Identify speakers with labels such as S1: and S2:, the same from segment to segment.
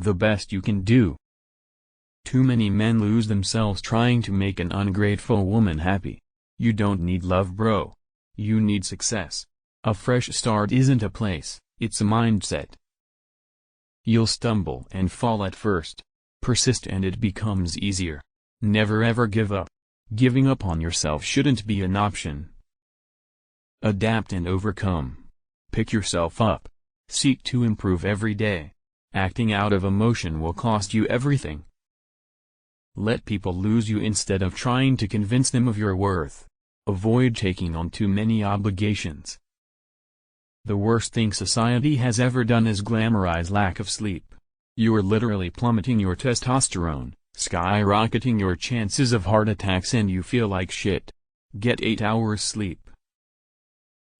S1: the best you can do. Too many men lose themselves trying to make an ungrateful woman happy. You don't need love, bro. You need success. A fresh start isn't a place, it's a mindset. You'll stumble and fall at first. Persist and it becomes easier. Never ever give up. Giving up on yourself shouldn't be an option. Adapt and overcome. Pick yourself up. Seek to improve every day. Acting out of emotion will cost you everything. Let people lose you instead of trying to convince them of your worth. Avoid taking on too many obligations. The worst thing society has ever done is glamorize lack of sleep. You are literally plummeting your testosterone, skyrocketing your chances of heart attacks, and you feel like shit. Get 8 hours sleep.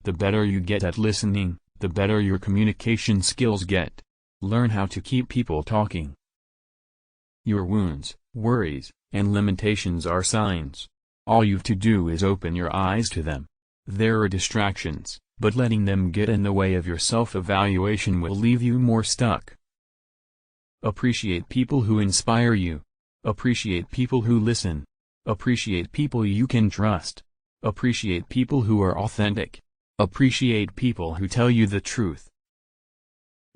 S1: The better you get at listening, the better your communication skills get. Learn how to keep people talking. Your wounds, worries, and limitations are signs. All you've to do is open your eyes to them. There are distractions, but letting them get in the way of your self-evaluation will leave you more stuck. Appreciate people who inspire you. Appreciate people who listen. Appreciate people you can trust. Appreciate people who are authentic. Appreciate people who tell you the truth.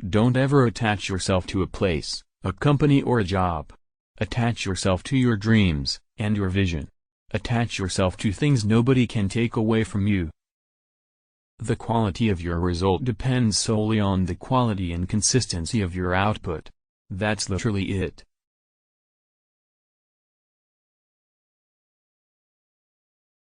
S1: Don't ever attach yourself to a place, a company or a job. Attach yourself to your dreams, and your vision. Attach yourself to things nobody can take away from you. The quality of your result depends solely on the quality and consistency of your output. That's literally it.